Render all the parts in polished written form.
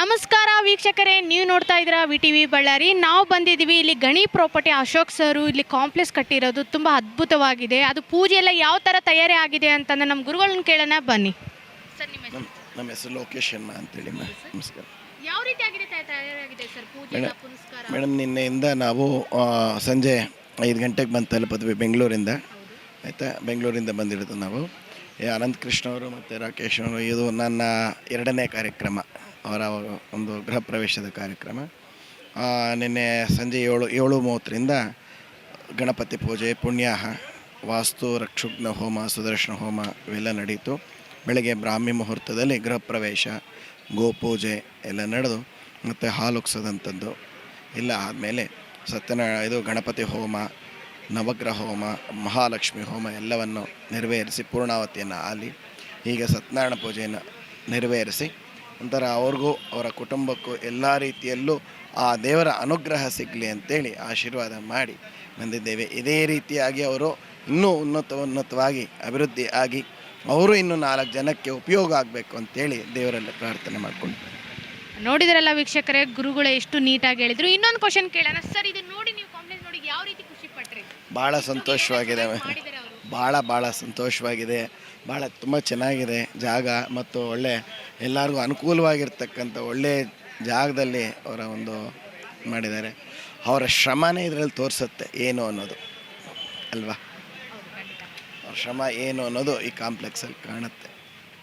ನಮಸ್ಕಾರ ವೀಕ್ಷಕರೇ, ನೀವು ನೋಡ್ತಾ ಇದ್ದೀರಾ ವಿ ಬಳ್ಳಾರಿ. ನಾವು ಬಂದಿದ್ದೀವಿ ಇಲ್ಲಿ ಗಣಿ ಪ್ರಾಪರ್ಟಿ ಅಶೋಕ್ ಸರು ಇಲ್ಲಿ ಕಾಂಪ್ಲೆಕ್ಸ್ ಕಟ್ಟಿರೋದು ತುಂಬ ಅದ್ಭುತವಾಗಿದೆ. ಅದು ಪೂಜೆ ಎಲ್ಲ ಯಾವ ಥರ ತಯಾರಿ ಆಗಿದೆ ಅಂತಂದ್ರೆ ನಮ್ಮ ಗುರುಗಳನ್ನ ಕೇಳೋಣ ಬನ್ನಿ. ಸರ್ ನಮ್ಮ ಹೆಸರು ಲೋಕೇಶ್ ಅಣ್ಣ ಅಂತೇಳಿ. ನಮಸ್ಕಾರ. ಯಾವ ರೀತಿ ಆಗಿದೆ ತಯಾರಾಗಿದೆ ಸರ್ ಪೂಜೆ ಪುನಸ್ಕಾರ? ಮೇಡಮ್, ನಿನ್ನೆಯಿಂದ ನಾವು ಸಂಜೆ 5 ಗಂಟೆಗೆ ಬಂದು ತಲುಪಿದ್ವಿ ಬೆಂಗಳೂರಿಂದ. ಆಯಿತಾ, ಬೆಂಗಳೂರಿಂದ ಬಂದಿರೋದು ನಾವು. ಅನಂತ ಕೃಷ್ಣ ಅವರು ಮತ್ತು ರಾಕೇಶ್ ಅವರು, ಇದು ನನ್ನ 2ನೇ ಕಾರ್ಯಕ್ರಮ, ಅವರ ಒಂದು ಗೃಹ ಪ್ರವೇಶದ ಕಾರ್ಯಕ್ರಮ. ನಿನ್ನೆ ಸಂಜೆ 7:30ರಿಂದ ಗಣಪತಿ ಪೂಜೆ, ಪುಣ್ಯಾಹ, ವಾಸ್ತು, ರಕ್ಷುಘ್ನ ಹೋಮ, ಸುದರ್ಶನ ಹೋಮ ಇವೆಲ್ಲ ನಡೀತು. ಬೆಳಗ್ಗೆ ಬ್ರಾಹ್ಮಿ ಮುಹೂರ್ತದಲ್ಲಿ ಗೃಹ ಪ್ರವೇಶ, ಗೋಪೂಜೆ ಎಲ್ಲ ನಡೆದು ಮತ್ತು ಹಾಲುಕ್ಸೋದಂಥದ್ದು ಇಲ್ಲ ಆದಮೇಲೆ ಇದು ಗಣಪತಿ ಹೋಮ, ನವಗ್ರಹ ಹೋಮ, ಮಹಾಲಕ್ಷ್ಮಿ ಹೋಮ ಎಲ್ಲವನ್ನು ನೆರವೇರಿಸಿ ಪೂರ್ಣಾವತಿಯನ್ನು ಆಲಿ ಹೀಗೆ ಸತ್ಯನಾರಾಯಣ ಪೂಜೆಯನ್ನು ನೆರವೇರಿಸಿ ನಂತರ ಅವ್ರಿಗೂ ಅವರ ಕುಟುಂಬಕ್ಕೂ ಎಲ್ಲ ರೀತಿಯಲ್ಲೂ ಆ ದೇವರ ಅನುಗ್ರಹ ಸಿಗಲಿ ಅಂತೇಳಿ ಆಶೀರ್ವಾದ ಮಾಡಿ ಬಂದಿದ್ದೇವೆ. ಇದೇ ರೀತಿಯಾಗಿ ಅವರು ಇನ್ನೂ ಉನ್ನತವಾಗಿ ಅಭಿವೃದ್ಧಿ ಆಗಿ ಅವರು ಇನ್ನೂ 4 ಜನಕ್ಕೆ ಉಪಯೋಗ ಆಗಬೇಕು ಅಂತೇಳಿ ದೇವರಲ್ಲಿ ಪ್ರಾರ್ಥನೆ ಮಾಡಿಕೊಂಡು. ನೋಡಿದ್ರಲ್ಲ ವೀಕ್ಷಕರೇ, ಗುರುಗಳು ಎಷ್ಟು ನೀಟಾಗಿ ಹೇಳಿದರು. ಇನ್ನೊಂದು ಕ್ವಶನ್ ಕೇಳೋಣ ಸರ್, ಇದು ನೋಡಿ ನೀವು ಕಾಂಪ್ಲೆಕ್ಸ್ ನೋಡಿ ಯಾವ ರೀತಿ ಖುಷಿ ಪಟ್ರಿ? ಭಾಳ ಸಂತೋಷವಾಗಿದೆ, ಭಾಳ ಸಂತೋಷವಾಗಿದೆ. ಭಾಳ ತುಂಬ ಚೆನ್ನಾಗಿದೆ ಜಾಗ ಮತ್ತು ಒಳ್ಳೆ ಎಲ್ಲರಿಗೂ ಅನುಕೂಲವಾಗಿರ್ತಕ್ಕಂಥ ಒಳ್ಳೆಯ ಜಾಗದಲ್ಲಿ ಅವರ ಒಂದು ಮಾಡಿದ್ದಾರೆ. ಅವರ ಶ್ರಮನೇ ಇದರಲ್ಲಿ ತೋರಿಸುತ್ತೆ ಏನು ಅನ್ನೋದು ಅಲ್ವಾ. ಅವ್ರ ಶ್ರಮ ಏನು ಅನ್ನೋದು ಈ ಕಾಂಪ್ಲೆಕ್ಸಲ್ಲಿ ಕಾಣುತ್ತೆ.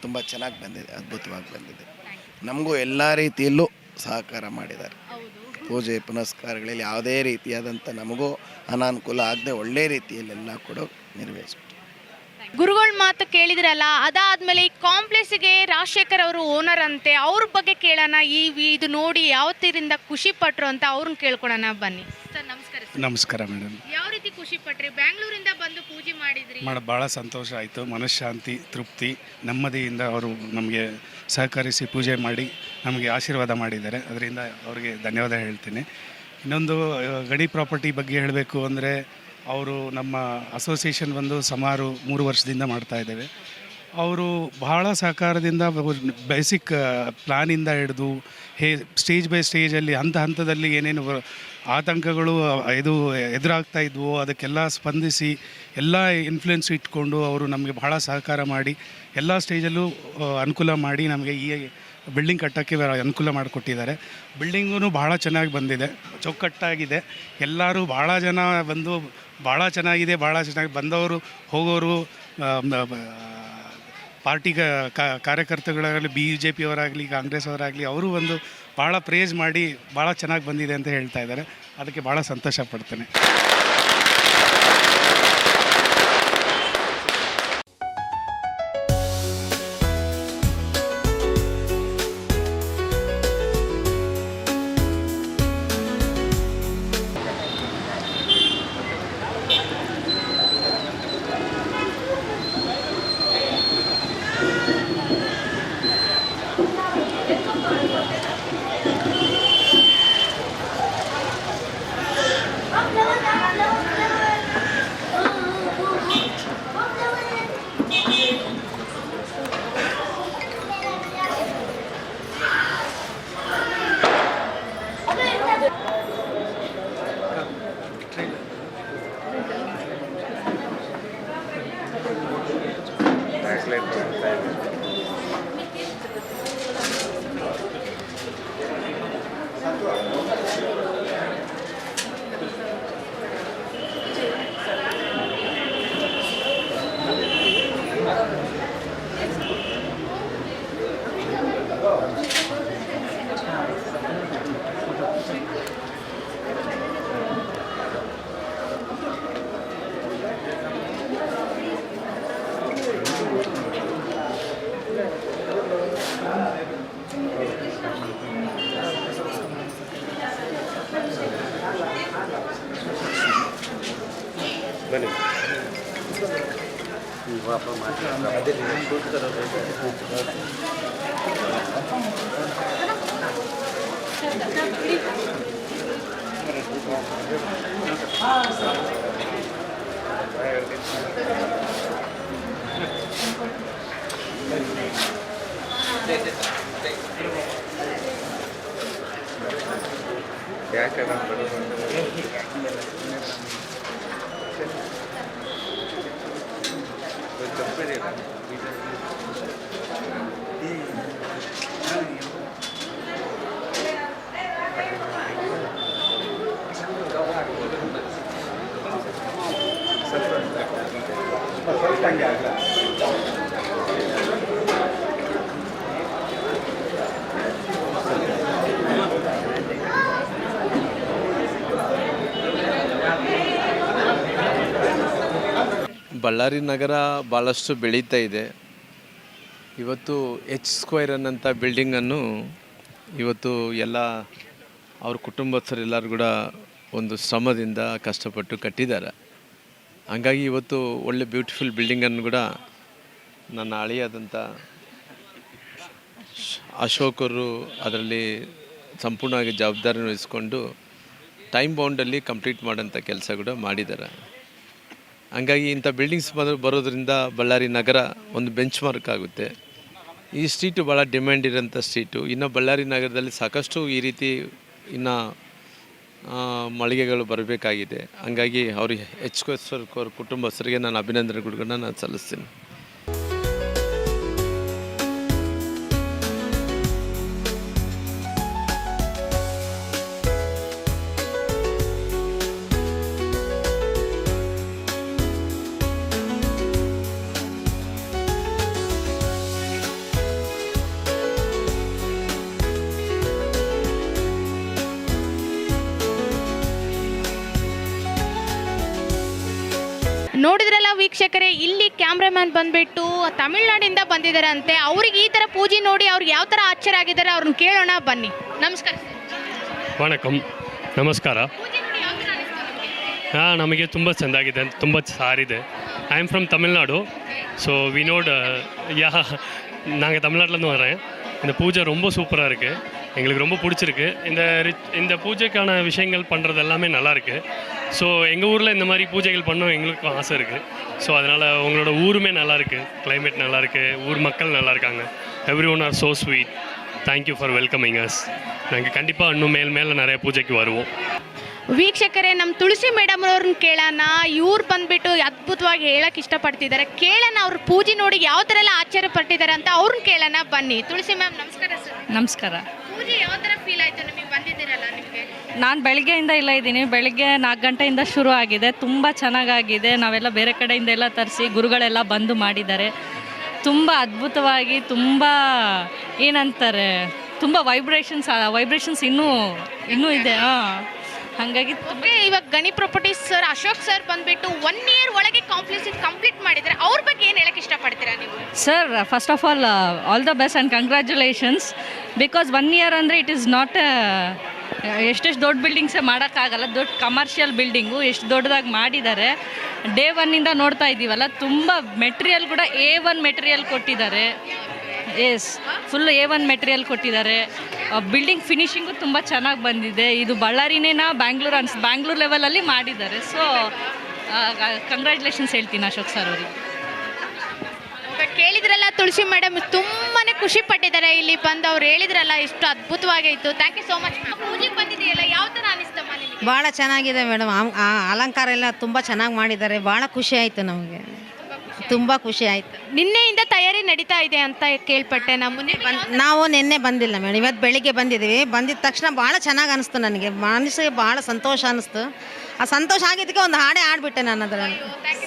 ತುಂಬ ಚೆನ್ನಾಗಿ ಬಂದಿದೆ, ಅದ್ಭುತವಾಗಿ ಬಂದಿದೆ. ನಮಗೂ ಎಲ್ಲ ರೀತಿಯಲ್ಲೂ ಸಹಕಾರ ಮಾಡಿದ್ದಾರೆ. ಪೂಜೆ ಪುನಸ್ಕಾರಗಳಲ್ಲಿ ಯಾವುದೇ ರೀತಿಯಾದಂಥ ನಮಗೂ ಅನಾನುಕೂಲ ಆಗದೆ ಒಳ್ಳೆ ರೀತಿಯಲ್ಲೆಲ್ಲ ಕೂಡ ನೆರವೇರಿಸ್ಬಿಟ್ಟು. ಗುರುಗಳ ಮಾತು ಕೇಳಿದ್ರಲ್ಲ, ಅದಾದಮೇಲೆ ಈ ಕಾಂಪ್ಲೆಕ್ಸ್ಗೆ ರಾಜಶೇಖರ್ ಅವರು ಓನರ್ ಅಂತೆ, ಅವ್ರ ಬಗ್ಗೆ ಕೇಳೋಣ. ಇದು ನೋಡಿ ಯಾವ ತೀರಿಂದ ಖುಷಿ ಪಟ್ರು ಅಂತ ಅವ್ರನ್ನ ಕೇಳ್ಕೊಳೋಣ ಬನ್ನಿ. ಸರ್ ನಮಸ್ಕಾರ. ನಮಸ್ಕಾರ ಮೇಡಮ್. ಯಾವ ರೀತಿ ಖುಷಿ ಪಟ್ರಿ? ಬ್ಯಾಂಗ್ಳೂರಿಂದ ಬಂದು ಪೂಜೆ ಮಾಡಿದ್ರಿ. ಭಾಳ ಸಂತೋಷ ಆಯಿತು. ಮನಃಶಾಂತಿ, ತೃಪ್ತಿ, ನೆಮ್ಮದಿಯಿಂದ ಅವರು ನಮಗೆ ಸಹಕರಿಸಿ ಪೂಜೆ ಮಾಡಿ ನಮಗೆ ಆಶೀರ್ವಾದ ಮಾಡಿದ್ದಾರೆ. ಅದರಿಂದ ಅವರಿಗೆ ಧನ್ಯವಾದ ಹೇಳ್ತೀನಿ. ಇನ್ನೊಂದು ಗಣಿ ಪ್ರಾಪರ್ಟಿ ಬಗ್ಗೆ ಹೇಳಬೇಕು ಅಂದರೆ, ಅವರು ನಮ್ಮ ಅಸೋಸಿಯೇಷನ್ ಬಂದು ಸುಮಾರು 3 ವರ್ಷದಿಂದ ಮಾಡ್ತಾ ಇದ್ದೇವೆ. ಅವರು ಬಹಳ ಸಹಕಾರದಿಂದ ಬೇಸಿಕ್ ಪ್ಲಾನಿಂದ ಹಿಡಿದು ಸ್ಟೇಜ್ ಬೈ ಸ್ಟೇಜಲ್ಲಿ ಹಂತದಲ್ಲಿ ಏನೇನು ಆತಂಕಗಳು ಎದುರಾಗ್ತಾ ಇದ್ವೋ ಅದಕ್ಕೆಲ್ಲ ಸ್ಪಂದಿಸಿ ಎಲ್ಲ ಇನ್ಫ್ಲುಯೆನ್ಸ್ ಇಟ್ಕೊಂಡು ಅವರು ನಮಗೆ ಬಹಳ ಸಹಕಾರ ಮಾಡಿ ಎಲ್ಲ ಸ್ಟೇಜಲ್ಲೂ ಅನುಕೂಲ ಮಾಡಿ ನಮಗೆ ಈ ಬಿಲ್ಡಿಂಗ್ ಕಟ್ಟೋಕ್ಕೆ ಅನುಕೂಲ ಮಾಡಿಕೊಟ್ಟಿದ್ದಾರೆ. ಬಿಲ್ಡಿಂಗೂ ಭಾಳ ಚೆನ್ನಾಗಿ ಬಂದಿದೆ, ಚೌಕಟ್ಟಾಗಿದೆ. ಎಲ್ಲರೂ ಭಾಳ ಜನ ಬಂದು ಭಾಳ ಚೆನ್ನಾಗಿದೆ, ಭಾಳ ಚೆನ್ನಾಗಿ ಬಂದವರು ಹೋಗೋರು, ಪಾರ್ಟಿ ಕಾರ್ಯಕರ್ತಗಳಾಗಲಿ, BJP ಅವರಾಗಲಿ, ಕಾಂಗ್ರೆಸ್ ಅವರಾಗಲಿ, ಅವರು ಒಂದು ಭಾಳ ಪ್ರೇಜ್ ಮಾಡಿ ಭಾಳ ಚೆನ್ನಾಗಿ ಬಂದಿದೆ ಅಂತ ಹೇಳ್ತಾ ಇದ್ದಾರೆ. ಅದಕ್ಕೆ ಭಾಳ ಸಂತೋಷ ಪಡ್ತೇನೆ. ಬಳ್ಳಾರಿ ನಗರ ಭಾಳಷ್ಟು ಬೆಳೀತಾ ಇದೆ. ಇವತ್ತು ಎಚ್ ಸ್ಕ್ವೇರ್ ಅನ್ನೋಂಥ ಬಿಲ್ಡಿಂಗನ್ನು ಇವತ್ತು ಎಲ್ಲ ಅವ್ರ ಕುಟುಂಬಸ್ಥರೆಲ್ಲರೂ ಕೂಡ ಒಂದು ಶ್ರಮದಿಂದ ಕಷ್ಟಪಟ್ಟು ಕಟ್ಟಿದ್ದಾರೆ. ಹಂಗಾಗಿ ಇವತ್ತು ಒಳ್ಳೆ ಬ್ಯೂಟಿಫುಲ್ ಬಿಲ್ಡಿಂಗನ್ನು ಕೂಡ ನನ್ನ ಅಳಿಯಾದಂಥ ಅಶೋಕರು ಅದರಲ್ಲಿ ಸಂಪೂರ್ಣವಾಗಿ ಜವಾಬ್ದಾರಿ ವಹಿಸ್ಕೊಂಡು ಟೈಮ್ ಬೌಂಡಲ್ಲಿ ಕಂಪ್ಲೀಟ್ ಮಾಡೋಂಥ ಕೆಲಸ ಕೂಡ ಮಾಡಿದ್ದಾರೆ. ಹಂಗಾಗಿ ಇಂಥ ಬಿಲ್ಡಿಂಗ್ಸ್ ಬರೋದ್ರಿಂದ ಬಳ್ಳಾರಿ ನಗರ ಒಂದು ಬೆಂಚ್ ಮಾರ್ಕ್ ಆಗುತ್ತೆ. ಈ ಸ್ಟ್ರೀಟು ಭಾಳ ಡಿಮ್ಯಾಂಡ್ ಇರೋಂಥ ಸ್ಟ್ರೀಟು. ಇನ್ನು ಬಳ್ಳಾರಿ ನಗರದಲ್ಲಿ ಸಾಕಷ್ಟು ಈ ರೀತಿ ಇನ್ನು ಮಳಿಗೆಗಳು ಬರಬೇಕಾಗಿದೆ. ಹಂಗಾಗಿ ಅವ್ರಿಗೆ ಅವ್ರ ಕುಟುಂಬಸ್ಥರಿಗೆ ನಾನು ಅಭಿನಂದನೆಗಳನ್ನ ನಾನು ಸಲ್ಲಿಸ್ತೀನಿ. ನೋಡಿದ್ರಲ್ಲ ವೀಕ್ಷಕರೇ, ಇಲ್ಲಿ ಕ್ಯಾಮ್ರಾಮ್ಯಾನ್ ಬಂದ್ಬಿಟ್ಟು ತಮಿಳ್ನಾಡಿಂದ ಬಂದಿದ್ದಾರೆ ಅಂತೆ. ಅವ್ರಿಗೆ ಈ ಥರ ಪೂಜೆ ನೋಡಿ ಅವ್ರಿಗೆ ಯಾವ ಥರ ಆಶ್ಚರ್ಯ ಆಗಿದ್ದಾರೆ ಅವ್ರನ್ನ ಕೇಳೋಣ ಬನ್ನಿ. ನಮಸ್ಕಾರ. ವಣಕಂ, ನಮಸ್ಕಾರ. ನಮಗೆ ತುಂಬ ಚೆಂದಾಗಿದೆ, ತುಂಬ ಸಾರಿದೆ. I am from Tamil Nadu. So Vinod நாங்கள் தமிழ்நாட்டிலேருந்து வரேன். இந்த பூஜை ரொம்ப சூப்பராக இருக்குது, எங்களுக்கு ரொம்ப பிடிச்சிருக்கு. இந்த பூஜைக்கான விஷயங்கள் பண்ணுறது எல்லாமே நல்லாயிருக்கு. ஸோ எங்கள் ஊரில் இந்த மாதிரி பூஜைகள் பண்ணணும் எங்களுக்கும் ஆசை இருக்குது. ஸோ அதனால் உங்களோட ஊருமே நல்லாயிருக்கு, கிளைமேட் நல்லாயிருக்கு, ஊர் மக்கள் நல்லா இருக்காங்க. Every one are so sweet. Thank you for welcoming us. நாங்கள் கண்டிப்பாக இன்னும் மேலே நிறைய பூஜைக்கு வருவோம். ವೀಕ್ಷಕರೇ, ನಮ್ಮ ತುಳಸಿ ಮೇಡಮ್ ಅವ್ರನ್ನ ಕೇಳೋಣ. ಇವ್ರು ಬಂದ್ಬಿಟ್ಟು ಅದ್ಭುತವಾಗಿ ಹೇಳಕ್ಕೆ ಇಷ್ಟಪಡ್ತಿದ್ದಾರೆ. ಕೇಳೋಣ ಅವ್ರ ಪೂಜೆ ನೋಡಿ ಯಾವ ಥರ ಎಲ್ಲ ಆಶ್ಚರ್ಯ ಪಟ್ಟಿದ್ದಾರೆ ಅಂತ ಅವ್ರನ್ನ ಕೇಳೋಣ ಬನ್ನಿ. ತುಳಸಿ ಮ್ಯಾಮ್ ನಮಸ್ಕಾರ ಸರ್. ನಮಸ್ಕಾರ. ಪೂಜೆ ಯಾವ ಥರ ಫೀಲ್ ಆಯಿತು ನಿಮಗೆ? ಬಂದಿದ್ದೀರಲ್ಲ ನಿಮಗೆ? ನಾನು ಬೆಳಗ್ಗೆಯಿಂದ ಇಲ್ಲ ಇದ್ದೀನಿ. ಬೆಳಗ್ಗೆ 4 ಗಂಟೆಯಿಂದ ಶುರು ಆಗಿದೆ. ತುಂಬ ಚೆನ್ನಾಗಾಗಿದೆ. ನಾವೆಲ್ಲ ಬೇರೆ ಕಡೆಯಿಂದ ಎಲ್ಲ ತರಿಸಿ ಗುರುಗಳೆಲ್ಲ ಬಂದು ಮಾಡಿದ್ದಾರೆ. ತುಂಬ ಅದ್ಭುತವಾಗಿ, ತುಂಬ ಏನಂತಾರೆ, ತುಂಬ ವೈಬ್ರೇಷನ್ಸ್ ಇನ್ನೂ ಇದೆ. ಹಾಗಾಗಿ ಇವಾಗ ಗಣಿ ಪ್ರಾಪರ್ಟೀಸ್ ಸರ್ ಅಶೋಕ್ ಸರ್ ಬಂದ್ಬಿಟ್ಟು 1 ಇಯರ್ ಒಳಗೆ ಕಂಪ್ಲೀಟ್ ಮಾಡಿದ್ದಾರೆ. ಅವ್ರ ಬಗ್ಗೆ ಏನು ಹೇಳಕ್ಕೆ ಇಷ್ಟಪಡ್ತೀರಾ ನೀವು? Sir, first of all the best and congratulations. Because 1 year ಅಂದರೆ ಇಟ್ ಈಸ್ ನಾಟ್ ಎಷ್ಟೆಷ್ಟು ದೊಡ್ಡ ಬಿಲ್ಡಿಂಗ್ಸೇ ಮಾಡೋಕ್ಕಾಗಲ್ಲ. ದೊಡ್ಡ ಕಮರ್ಷಿಯಲ್ ಬಿಲ್ಡಿಂಗು ಎಷ್ಟು ದೊಡ್ಡದಾಗಿ ಮಾಡಿದ್ದಾರೆ. ಡೇ 1ಇಂದ ನೋಡ್ತಾ ಇದ್ದೀವಲ್ಲ, ತುಂಬ ಮೆಟೀರಿಯಲ್ ಕೂಡ A1 ಮೆಟೀರಿಯಲ್ ಕೊಟ್ಟಿದ್ದಾರೆ. ಎಸ್, ಫುಲ್ A1 ಮೆಟೀರಿಯಲ್ ಕೊಟ್ಟಿದ್ದಾರೆ. ಬಿಲ್ಡಿಂಗ್ ಫಿನಿಶಿಂಗು ತುಂಬ ಚೆನ್ನಾಗಿ ಬಂದಿದೆ. ಇದು ಬಳ್ಳಾರಿನೇನಾ ಬ್ಯಾಂಗ್ಳೂರ್ ಲೆವೆಲಲ್ಲಿ ಮಾಡಿದ್ದಾರೆ. ಸೊ ಕಂಗ್ರ್ಯಾಚುಲೇಷನ್ಸ್ ಹೇಳ್ತೀನಿ ಅಶೋಕ್ ಸರ್ ಅವರಿಗೆ. ಕೇಳಿದ್ರಲ್ಲ, ತುಳಸಿ ಮೇಡಮ್ ತುಂಬಾ ಖುಷಿ ಪಟ್ಟಿದ್ದಾರೆ ಇಲ್ಲಿ ಬಂದು. ಅವ್ರು ಹೇಳಿದ್ರಲ್ಲ ಇಷ್ಟು ಅದ್ಭುತವಾಗಿತ್ತು. Thank you so much. ಪೂಜೆಗೆ ಬಂದಿದೆಯಲ್ಲ, ಯಾವ ಥರ ಅನಿಸ್ತಮ್ಮ ನಿಮಗೆ? ಭಾಳ ಚೆನ್ನಾಗಿದೆ ಮೇಡಮ್. ಅಲಂಕಾರ ಎಲ್ಲ ತುಂಬ ಚೆನ್ನಾಗಿ ಮಾಡಿದ್ದಾರೆ. ಭಾಳ ಖುಷಿ ಆಯಿತು ನಮಗೆ, ತುಂಬ ಖುಷಿ ಆಯಿತು. ನಿನ್ನೆಯಿಂದ ತಯಾರಿ ನಡೀತಾ ಇದೆ ಅಂತ ಕೇಳ್ಪಟ್ಟೆ. ನಾವು ನಿನ್ನೆ ಬಂದಿಲ್ಲ ಮೇಡಮ್, ಇವತ್ತು ಬೆಳಿಗ್ಗೆ ಬಂದಿದ್ದೀವಿ. ಬಂದಿದ್ದ ತಕ್ಷಣ ಭಾಳ ಚೆನ್ನಾಗಿ ಅನಿಸ್ತು ನನಗೆ. ಮನಸ್ಸಿಗೆ ಭಾಳ ಸಂತೋಷ ಅನ್ನಿಸ್ತು. ಆ ಸಂತೋಷ ಆಗಿದ್ದಕ್ಕೆ ಒಂದು ಹಾಡೇ ಆಡ್ಬಿಟ್ಟೆ ನಾನು ಅದರಲ್ಲಿ.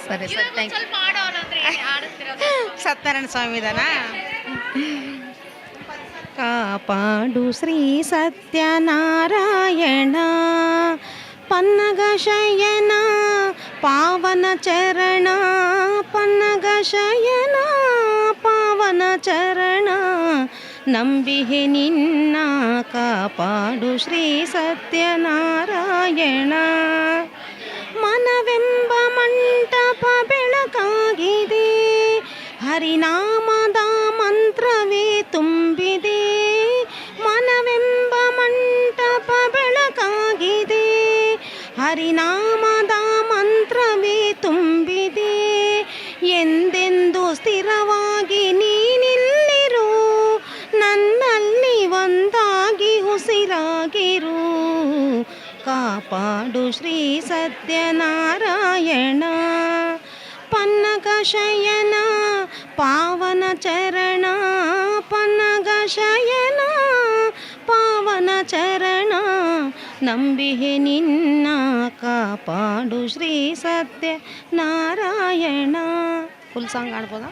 ಸರಿ ಸರ್, ಥ್ಯಾಂಕ್ ಯು. ಸತ್ಯನಾರಾಯಣ ಸ್ವಾಮಿ ಇದಾನ. ಕಾಪಾಡು ಶ್ರೀ ಸತ್ಯನಾರಾಯಣ ಪನ್ನಗ ಶಯನ ಪಾವನ ಚರಣ, ಪನ್ನಗ ಶಯನ ಪಾವನ ಚರಣ, ನಂಬಿಹೆ ನಿನ್ನ ಕಾಪಾಡು ಶ್ರೀ ಸತ್ಯನಾರಾಯಣ. ಮನವೆಂಬ ಮಂಟಪ ಬೆಳಕಾಗಿದೆ, ಹರಿನಾಮದ ಮಂತ್ರವೇ ತುಂಬಿದೆ. ಮನವೆಂಬ ಮಂಟಪ ಬೆಳಕಾಗಿದೆ, ಹರಿನಾಮದ ಮಂತ್ರವೇ ತುಂಬಿದೆ. ಎಂದೆಂದು ಸ್ಥಿರವಾಗಿ ನೀನಿಲ್ಲಿರು, ನನ್ನಲ್ಲಿ ಒಂದಾಗಿ ಉಸಿರಾಗಿರು. ಸತ್ಯನಾರಾಯಣ ಪನ್ನಗ ಶಯನ ಪಾವನ ಚರಣ ಪನ್ನಗ ಶಯನ ಪಾವನ ಚರಣ ನಂಬಿಹೆ ನಿನ್ನ ಕಾಪಾಡು ಶ್ರೀ ಸತ್ಯ ನಾರಾಯಣ. Full song ಆಡ್ಬೋದಾ?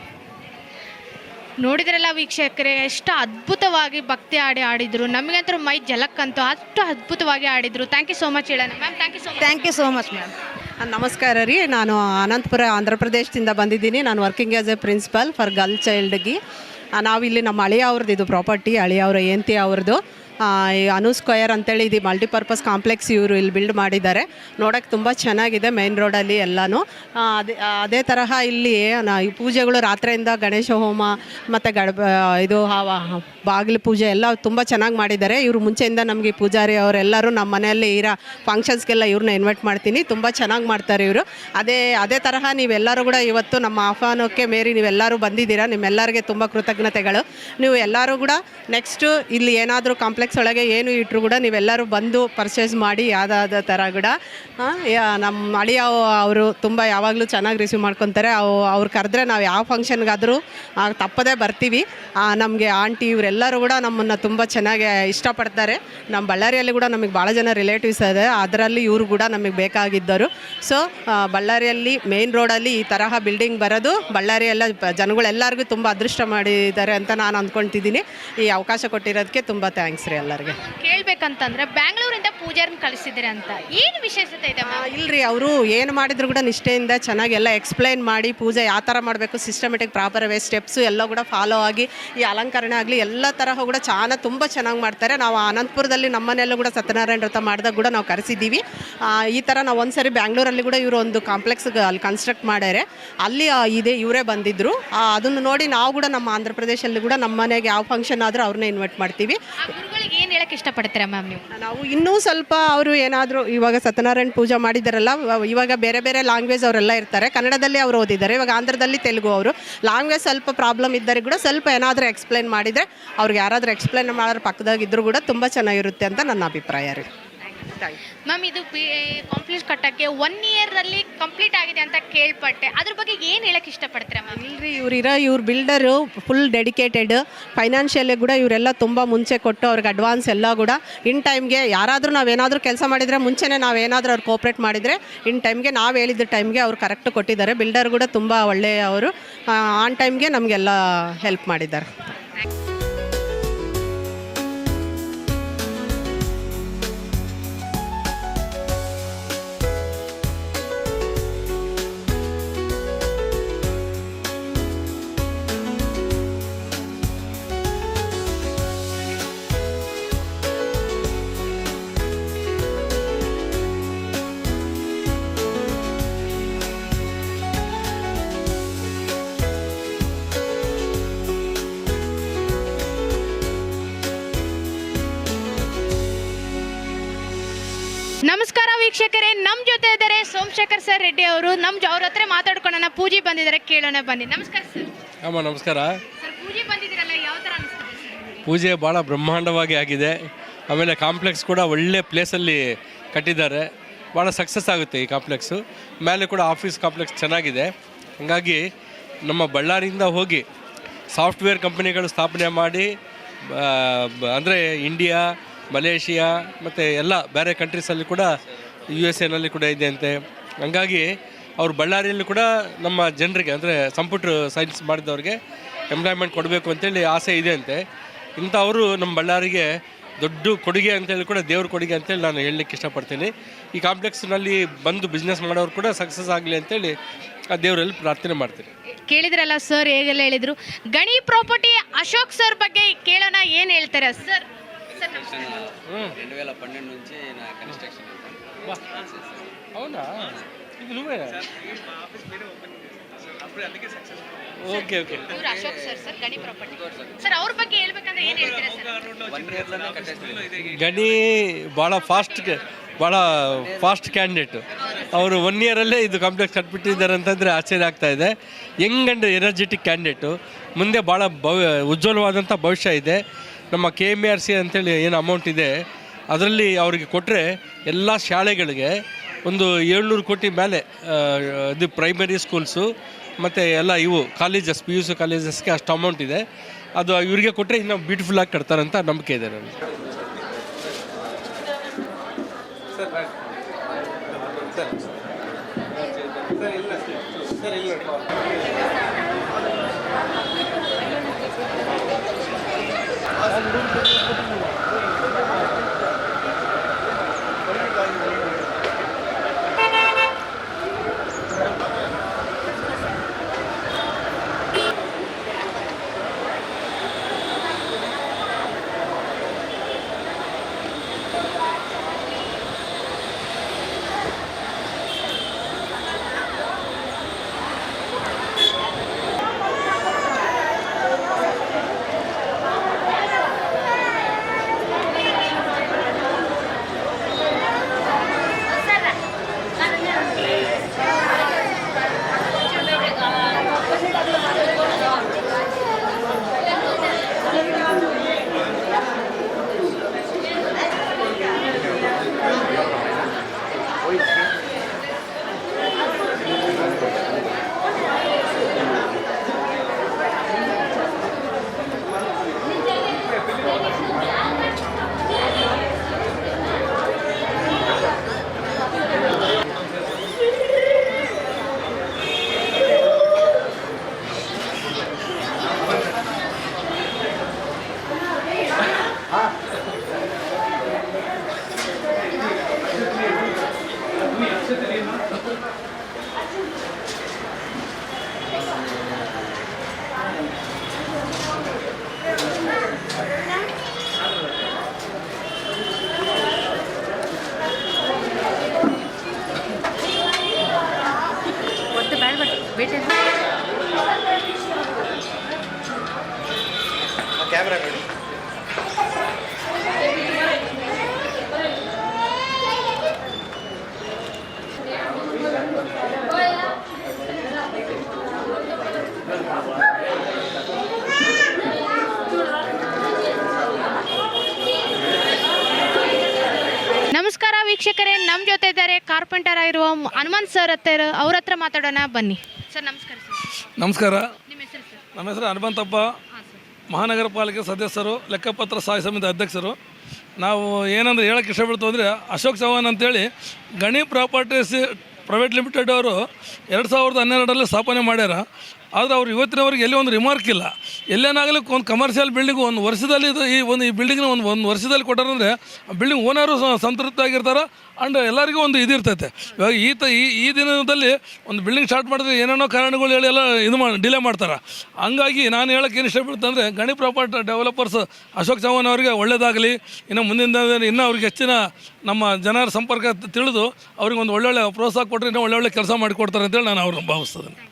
ನೋಡಿದ್ರಲ್ಲ ವೀಕ್ಷಕರೇ, ಎಷ್ಟು ಅದ್ಭುತವಾಗಿ ಭಕ್ತಿ ಆಡಿದ್ರು. ನಮಗಂತೂ ಮೈ ಜಲಕ್ಕಂತೂ ಅಷ್ಟು ಅದ್ಭುತವಾಗಿ ಆಡಿದ್ರು. ಥ್ಯಾಂಕ್ ಯು ಸೋ ಮಚ್ ಹೇಳೋಣ ma'am. Thank you so much ma'am. ನಮಸ್ಕಾರ ರೀ, ನಾನು ಅನಂತಪುರ ಆಂಧ್ರ ಪ್ರದೇಶದಿಂದ ಬಂದಿದ್ದೀನಿ. ನಾನು working as a principal for girl ಚೈಲ್ಡ್ಗೆ. ನಾವಿಲ್ಲಿ ನಮ್ಮ ಅಳಿಯ ಅವ್ರದ್ದು ಇದು ಪ್ರಾಪರ್ಟಿ, ಅಳಿಯ ಅವರ ಏಂತಿ ಅವ್ರದ್ದು ಅನು ಸ್ಕ್ವಯರ್ ಅಂತೇಳಿ ಇದು ಮಲ್ಟಿಪರ್ಪಸ್ ಕಾಂಪ್ಲೆಕ್ಸ್ ಇವರು ಇಲ್ಲಿ ಬಿಲ್ಡ್ ಮಾಡಿದ್ದಾರೆ. ನೋಡೋಕ್ಕೆ ತುಂಬ ಚೆನ್ನಾಗಿದೆ, ಮೇನ್ ರೋಡಲ್ಲಿ ಎಲ್ಲನೂ. ಅದೇ ತರಹ ಇಲ್ಲಿ ಈ ಪೂಜೆಗಳು ರಾತ್ರಿಯಿಂದ ಗಣೇಶ ಹೋಮ ಮತ್ತು ಇದು ಬಾಗಿಲು ಪೂಜೆ ಎಲ್ಲ ತುಂಬ ಚೆನ್ನಾಗಿ ಮಾಡಿದ್ದಾರೆ. ಇವರು ಮುಂಚೆಯಿಂದ ನಮಗೆ ಪೂಜಾರಿ ಅವರೆಲ್ಲರೂ ನಮ್ಮ ಮನೆಯಲ್ಲಿ ಇರೋ ಫಂಕ್ಷನ್ಸ್ಗೆಲ್ಲ ಇವ್ರನ್ನ ಇನ್ವೈಟ್ ಮಾಡ್ತೀನಿ. ತುಂಬ ಚೆನ್ನಾಗಿ ಮಾಡ್ತಾರೆ ಇವರು. ಅದೇ ತರಹ ನೀವೆಲ್ಲರೂ ಕೂಡ ಇವತ್ತು ನಮ್ಮ ಆಹ್ವಾನಕ್ಕೆ ಮೇರಿ ನೀವೆಲ್ಲರೂ ಬಂದಿದ್ದೀರಾ. ನಿಮ್ಮೆಲ್ಲರಿಗೆ ತುಂಬ ಕೃತಜ್ಞತೆಗಳು. ನೀವು ಎಲ್ಲರೂ ಕೂಡ ನೆಕ್ಸ್ಟು ಇಲ್ಲಿ ಏನಾದರೂ ಕಾಂಪ್ಲೆಕ್ಸ್ ಒಳಗೆ ಏನು ಇಟ್ಟರು ಕೂಡ ನೀವೆಲ್ಲರೂ ಬಂದು ಪರ್ಚೇಸ್ ಮಾಡಿ ಯಾವುದಾದ ಥರ ಕೂಡ. ನಮ್ಮ ಅಳಿಯ ಅವರು ತುಂಬ ಯಾವಾಗಲೂ ಚೆನ್ನಾಗಿ ರಿಸೀವ್ ಮಾಡ್ಕೊತಾರೆ. ಅವ್ರು ಕರೆದ್ರೆ ನಾವು ಯಾವ ಫಂಕ್ಷನ್ಗಾದರೂ ತಪ್ಪದೇ ಬರ್ತೀವಿ. ನಮಗೆ ಆಂಟಿ ಇವರೆಲ್ಲರೂ ಕೂಡ ನಮ್ಮನ್ನು ತುಂಬ ಚೆನ್ನಾಗಿ ಇಷ್ಟಪಡ್ತಾರೆ. ನಮ್ಮ ಬಳ್ಳಾರಿಯಲ್ಲಿ ಕೂಡ ನಮಗೆ ಭಾಳ ಜನ ರಿಲೇಟಿವ್ಸ್ ಇದೆ, ಅದರಲ್ಲಿ ಇವರು ಕೂಡ ನಮಗೆ ಬೇಕಾಗಿದ್ದರು. ಸೊ ಬಳ್ಳಾರಿಯಲ್ಲಿ ಮೇನ್ ರೋಡಲ್ಲಿ ಈ ತರಹ ಬಿಲ್ಡಿಂಗ್ ಬರೋದು ಬಳ್ಳಾರಿಯೆಲ್ಲ ಜನಗಳೆಲ್ಲರಿಗೂ ತುಂಬ ಅದೃಷ್ಟ ಮಾಡಿದ್ದಾರೆ ಅಂತ ನಾನು ಅಂದ್ಕೊಳ್ತಿದ್ದೀನಿ. ಈ ಅವಕಾಶ ಕೊಟ್ಟಿರೋದಕ್ಕೆ ತುಂಬ ಥ್ಯಾಂಕ್ಸ್ ರೀ ಎಲ್ಲರಿಗೆ. ಕೇಳ್ಬೇಕಂತಂದ್ರೆ ಬ್ಯಾಂಗ್ಳೂರಿಂದ ಪೂಜಾರನ್ನ ಕಳಿಸಿದ್ರೆ ಅಂತ ಏನು ವಿಶೇಷತೆ ಇದೆ? ಇಲ್ರಿ, ಅವರು ಏನು ಮಾಡಿದ್ರು ಕೂಡ ನಿಷ್ಠೆಯಿಂದ ಚೆನ್ನಾಗಿ ಎಲ್ಲ ಎಕ್ಸ್ಪ್ಲೈನ್ ಮಾಡಿ ಪೂಜೆ ಯಾವ ಥರ ಮಾಡಬೇಕು, ಸಿಸ್ಟಮೆಟಿಕ್ ಪ್ರಾಪರ್ ವೇ ಸ್ಟೆಪ್ಸು ಎಲ್ಲ ಕೂಡ ಫಾಲೋ ಆಗಿ ಈ ಅಲಂಕರಣ ಆಗಲಿ ಎಲ್ಲ ತರಹ ಕೂಡ ತುಂಬ ಚೆನ್ನಾಗಿ ಮಾಡ್ತಾರೆ. ನಾವು ಅನಂತಪುರದಲ್ಲಿ ನಮ್ಮನೆಯಲ್ಲೂ ಕೂಡ ಸತ್ಯನಾರಾಯಣ ವ್ರತ ಮಾಡಿದಾಗ ಕೂಡ ನಾವು ಕರೆಸಿದ್ದೀವಿ. ಈ ಥರ ನಾವು ಒಂದ್ಸರಿ ಬ್ಯಾಂಗ್ಳೂರಲ್ಲಿ ಕೂಡ ಇವರು ಒಂದು ಕಾಂಪ್ಲೆಕ್ಸ್ ಅಲ್ಲಿ ಕನ್ಸ್ಟ್ರಕ್ಟ್ ಮಾಡ್ಯಾರೆ, ಅಲ್ಲಿ ಇವರೇ ಬಂದಿದ್ದರು. ಅದನ್ನು ನೋಡಿ ನಾವು ಕೂಡ ನಮ್ಮ ಆಂಧ್ರ ಪ್ರದೇಶಲ್ಲಿ ಕೂಡ ನಮ್ಮ ಮನೆಗೆ ಯಾವ ಫಂಕ್ಷನ್ ಆದರೂ ಅವ್ರನ್ನೇ ಇನ್ವೈಟ್ ಮಾಡ್ತೀವಿ. ಗುರುಗಳಿಗೆ ಏನು ಹೇಳಕ್ಕೆ ಇಷ್ಟಪಡ್ತೀರಾ ಮ್ಯಾಮ್ ನೀವು? ನಾವು ಇನ್ನೂ ಸ್ವಲ್ಪ ಅವರು ಏನಾದರೂ ಇವಾಗ ಸತ್ಯನಾರಾಯಣ ಪೂಜೆ ಮಾಡಿದಾರಲ್ಲ, ಇವಾಗ ಬೇರೆ ಬೇರೆ ಲ್ಯಾಂಗ್ವೇಜ್ ಅವರೆಲ್ಲ ಇರ್ತಾರೆ. ಕನ್ನಡದಲ್ಲಿ ಅವರು ಓದಿದ್ದಾರೆ, ಇವಾಗ ಆಂಧ್ರದಲ್ಲಿ ತೆಲುಗು. ಅವರು ಲ್ಯಾಂಗ್ವೇಜ್ ಸ್ವಲ್ಪ ಪ್ರಾಬ್ಲಮ್ ಇದ್ದರೆ ಕೂಡ ಸ್ವಲ್ಪ ಏನಾದರೂ ಎಕ್ಸ್ಪ್ಲೈನ್ ಮಾಡಿದರೆ, ಅವ್ರಿಗೆ ಯಾರಾದರೂ ಎಕ್ಸ್ಪ್ಲೈನ್ ಮಾಡೋರು ಪಕ್ಕದಾಗಿದ್ದರೂ ಕೂಡ ತುಂಬ ಚೆನ್ನಾಗಿರುತ್ತೆ ಅಂತ ನನ್ನ ಅಭಿಪ್ರಾಯ ರೀ. ಮ್ಯಾಮ್, ಇದು ಕಾಂಪ್ಲೆಕ್ಸ್ ಕಟ್ಟಕ್ಕೆ 1 ಇಯರಲ್ಲಿ ಕಂಪ್ಲೀಟ್ ಆಗಿದೆ ಅಂತ ಕೇಳ್ಪಟ್ಟೆ. ಅದ್ರ ಬಗ್ಗೆ ಏನು ಹೇಳಕ್ಕೆ ಇಷ್ಟಪಡ್ತೀರಾ ಮ್ಯಾಮ್? ಇಲ್ರಿ, ಇವ್ರ ಬಿಲ್ಡರು ಫುಲ್ ಡೆಡಿಕೇಟೆಡ್. ಫೈನಾನ್ಷಿಯಲಿ ಕೂಡ ಇವರೆಲ್ಲ ತುಂಬ ಮುಂಚೆ ಕೊಟ್ಟು ಅವ್ರಿಗೆ ಅಡ್ವಾನ್ಸ್ ಎಲ್ಲ ಕೂಡ ಇನ್ ಟೈಮ್ಗೆ ಯಾರಾದರೂ ನಾವೇನಾದರೂ ಕೆಲಸ ಮಾಡಿದರೆ ಮುಂಚೆನೇ ನಾವೇನಾದರೂ ಅವ್ರು ಕೋಪ್ರೇಟ್ ಮಾಡಿದರೆ ಇನ್ ಟೈಮ್ಗೆ ನಾವು ಹೇಳಿದ ಟೈಮ್ಗೆ ಅವ್ರು ಕರೆಕ್ಟ್ ಕೊಟ್ಟಿದ್ದಾರೆ. ಬಿಲ್ಡರ್ ಕೂಡ ತುಂಬ ಒಳ್ಳೆಯ ಅವರು, ಆನ್ ಟೈಮ್ಗೆ ನಮಗೆಲ್ಲ ಹೆಲ್ಪ್ ಮಾಡಿದ್ದಾರೆ. ನಮಸ್ಕಾರ ವೀಕ್ಷಕರೇ, ನಮ್ಮ ಜೊತೆ ಇದ್ದಾರೆ ಸೋಮಶೇಖರ್ ಸರ್ ರೆಡ್ಡಿ ಅವರು. ಅವ್ರ ಹತ್ರ ಮಾತಾಡ್ಕೊಳ್ಳೋಣ. ಪೂಜೆ ಬಂದಿದ್ದಾರೆ, ಕೇಳೋಣ ಬನ್ನಿ. ನಮಸ್ಕಾರ ಸರ್. ಅಮ್ಮ ನಮಸ್ಕಾರ. ಸರ್, ಪೂಜೆ ಬಂದಿದ್ದೀರಲ್ಲ, ಯಾವ ಥರ ಅನಿಸ್ತದೆ? ಪೂಜೆ ಭಾಳ ಬ್ರಹ್ಮಾಂಡವಾಗಿ ಆಗಿದೆ. ಆಮೇಲೆ ಕಾಂಪ್ಲೆಕ್ಸ್ ಕೂಡ ಒಳ್ಳೆ ಪ್ಲೇಸಲ್ಲಿ ಕಟ್ಟಿದ್ದಾರೆ. ಭಾಳ ಸಕ್ಸಸ್ ಆಗುತ್ತೆ ಈ ಕಾಂಪ್ಲೆಕ್ಸು. ಮೇಲೆ ಕೂಡ ಆಫೀಸ್ ಕಾಂಪ್ಲೆಕ್ಸ್ ಚೆನ್ನಾಗಿದೆ. ಹಾಗಾಗಿ ನಮ್ಮ ಬಳ್ಳಾರಿಯಿಂದ ಹೋಗಿ ಸಾಫ್ಟ್ವೇರ್ ಕಂಪನಿಗಳು ಸ್ಥಾಪನೆ ಮಾಡಿ, ಅಂದರೆ ಇಂಡಿಯಾ, ಮಲೇಷಿಯಾ ಮತ್ತು ಎಲ್ಲ ಬೇರೆ ಕಂಟ್ರೀಸಲ್ಲಿ ಕೂಡ USA ಕೂಡ ಇದೆ ಅಂತೆ. ಹಂಗಾಗಿ ಅವ್ರು ಬಳ್ಳಾರಿಯಲ್ಲಿ ಕೂಡ ನಮ್ಮ ಜನರಿಗೆ, ಅಂದರೆ ಕಂಪ್ಯೂಟರ್ ಸೈನ್ಸ್ ಮಾಡಿದವ್ರಿಗೆ ಎಂಪ್ಲಾಯ್ಮೆಂಟ್ ಕೊಡಬೇಕು ಅಂತೇಳಿ ಆಸೆ ಇದೆ ಅಂತೆ. ಇಂಥವರು ನಮ್ಮ ಬಳ್ಳಾರಿಗೆ ದೊಡ್ಡ ಕೊಡುಗೆ ಅಂತೇಳಿ ಕೂಡ ದೇವ್ರ ಕೊಡುಗೆ ಅಂತೇಳಿ ನಾನು ಹೇಳಲಿಕ್ಕೆ ಇಷ್ಟಪಡ್ತೀನಿ. ಈ ಕಾಂಪ್ಲೆಕ್ಸ್ನಲ್ಲಿ ಬಂದು ಬಿಸ್ನೆಸ್ ಮಾಡೋರು ಕೂಡ ಸಕ್ಸಸ್ ಆಗಲಿ ಅಂತೇಳಿ ಆ ದೇವರಲ್ಲಿ ಪ್ರಾರ್ಥನೆ ಮಾಡ್ತೀನಿ. ಕೇಳಿದ್ರಲ್ಲ ಸರ್ ಹೇಗೆಲ್ಲ ಹೇಳಿದರು. ಗಣಿ ಪ್ರಾಪರ್ಟಿ ಅಶೋಕ್ ಸರ್ ಬಗ್ಗೆ ಕೇಳೋಣ, ಏನು ಹೇಳ್ತಾರೆ ಸರ್? 2012 నుంచి నా కన్స్ట్రక్షన్. అవునా? ఇది నువ్వే? Okay okay. ಇವರು ಅಶೋಕ್ ಸರ್ ಗಣಿ ಪ್ರಾಪರ್ಟಿ ಸರ್. ಅವ್ರ ಬಗ್ಗೆ ಹೇಳ್ಬೇಕಂದ್ರೆ ಏನು ಹೇಳ್ತೀರಾ ಸರ್? 1 ಇಯರ್ಲೇ ಕಟ್ಟಿಸ್ತೀವಿ. ಗಣಿ ಭಾಳ ಫಾಸ್ಟ್ ಕ್ಯಾಂಡಿಡೇಟು. ಅವರು 1 ಇಯರಲ್ಲೇ ಇದು ಕಾಂಪ್ಲೆಕ್ಸ್ ಕಟ್ಬಿಟ್ಟಿದ್ದಾರೆ ಅಂತಂದರೆ ಆಶ್ಚರ್ಯ ಆಗ್ತಾ ಇದೆ. Young and energetic candidate. ಮುಂದೆ ಭಾಳ ಉಜ್ವಲವಾದಂಥ ಭವಿಷ್ಯ ಇದೆ. ನಮ್ಮ KMRC ಅಂತೇಳಿ ಏನು ಅಮೌಂಟ್ ಇದೆ ಅದರಲ್ಲಿ ಅವರಿಗೆ ಕೊಟ್ಟರೆ ಎಲ್ಲ ಶಾಲೆಗಳಿಗೆ ಒಂದು 700 ಕೋಟಿ ಮೇಲೆ ಇದು ಪ್ರೈಮರಿ ಸ್ಕೂಲ್ಸು ಮತ್ತು ಎಲ್ಲ ಇವು ಕಾಲೇಜಸ್ PUC ಕಾಲೇಜಸ್ಗೆ ಅಷ್ಟು ಅಮೌಂಟ್ ಇದೆ. ಅದು ಇವರಿಗೆ ಕೊಟ್ಟರೆ ಇನ್ನೂ ಬ್ಯೂಟಿಫುಲ್ಲಾಗಿ ಕಟ್ತಾರಂತ ನಂಬಿಕೆ ಇದೆ ನನಗೆ. ಕ್ಯಾಮ್ರಾ ನೋಡಿ. ನಮಸ್ಕಾರ ವೀಕ್ಷಕರೇ, ನಮ್ಮ ಜೊತೆ ಇದ್ದಾರೆ ಕಾರ್ಪೆಂಟರ್ ಆಗಿರುವ ಹನುಮಂತ್ ಸರ್ ಅವ್ರ ಹತ್ರ ಮಾತಾಡೋಣ ಬನ್ನಿ. ಸರ್ ನಮಸ್ಕಾರ. ಸರ್ ನಮಸ್ಕಾರ. ನಿಮ್ಮ ಹೆಸರು ಸರ್? ನಮ್ಮ ಹೆಸರು ಹನುಮಂತಪ್ಪ, ಮಹಾನಗರ ಪಾಲಿಕೆ ಸದಸ್ಯರು, ಲೆಕ್ಕಪತ್ರ ಸ್ಥಾಯಿ ಸಮಿತಿ ಅಧ್ಯಕ್ಷರು. ನಾವು ಏನಂದ್ರೆ ಹೇಳೋಕ್ಕೆ ಇಷ್ಟಪಡ್ತು ಅಂದರೆ, ಅಶೋಕ್ ಚವ್ಹಾಣ್ ಅಂತೇಳಿ ಗಣಿ ಪ್ರಾಪರ್ಟೀಸ್ ಪ್ರೈವೇಟ್ ಲಿಮಿಟೆಡ್ ಅವರು 2012 ಸ್ಥಾಪನೆ ಮಾಡ್ಯಾರ. ಆದರೆ ಅವ್ರು ಇವತ್ತಿನವರೆಗೆ ಎಲ್ಲಿ ಒಂದು ರಿಮಾರ್ಕ್ ಇಲ್ಲ. ಎಲ್ಲೇನಾಗಲಿ ಒಂದು ಕಮರ್ಷಿಯಲ್ ಬಿಲ್ಡಿಂಗ್ ಒಂದು ವರ್ಷದಲ್ಲಿ ಈ ಬಿಲ್ಡಿಂಗ್ನ ಒಂದು ವರ್ಷದಲ್ಲಿ ಕೊಟ್ಟಾರಂದರೆ ಆ ಬಿಲ್ಡಿಂಗ್ ಓನರು ಸಂತೃಪ್ತವಾಗಿರ್ತಾರೆ. ಆ್ಯಂಡ್ ಎಲ್ಲರಿಗೂ ಒಂದು ಇದಿರ್ತೈತೆ. ಇವಾಗ ಈ ದಿನದಲ್ಲಿ ಒಂದು ಬಿಲ್ಡಿಂಗ್ ಸ್ಟಾರ್ಟ್ ಮಾಡಿದ್ರೆ ಏನೇನೋ ಕಾರಣಗಳು ಹೇಳಿ ಎಲ್ಲ ಡಿಲೇ ಮಾಡ್ತಾರೆ. ಹಂಗಾಗಿ ನಾನು ಹೇಳೋಕ್ಕೆ ಏನು ಇಷ್ಟಪಡ್ತಂದರೆ, ಗಣಿ ಪ್ರಾಪರ್ಟಿ ಡೆವಲಪರ್ಸ್ ಅಶೋಕ್ ಚವ್ಹಾಣ್ ಅವರಿಗೆ ಒಳ್ಳೆಯದಾಗಲಿ. ಇನ್ನು ಮುಂದಿನ ಇನ್ನೂ ಅವ್ರಿಗೆ ಹೆಚ್ಚಿನ ನಮ್ಮ ಜನರ ಸಂಪರ್ಕ ತಿಳಿದು ಅವ್ರಿಗೆ ಒಂದು ಒಳ್ಳೊಳ್ಳೆ ಪ್ರೋತ್ಸಾಹ ಕೊಟ್ಟರೆ ಇನ್ನೂ ಒಳ್ಳೊಳ್ಳೆ ಕೆಲಸ ಮಾಡಿಕೊಡ್ತಾರೆ ಅಂತೇಳಿ ನಾನು ಅವ್ರನ್ನ ಭಾವಿಸ್ತೇನೆ.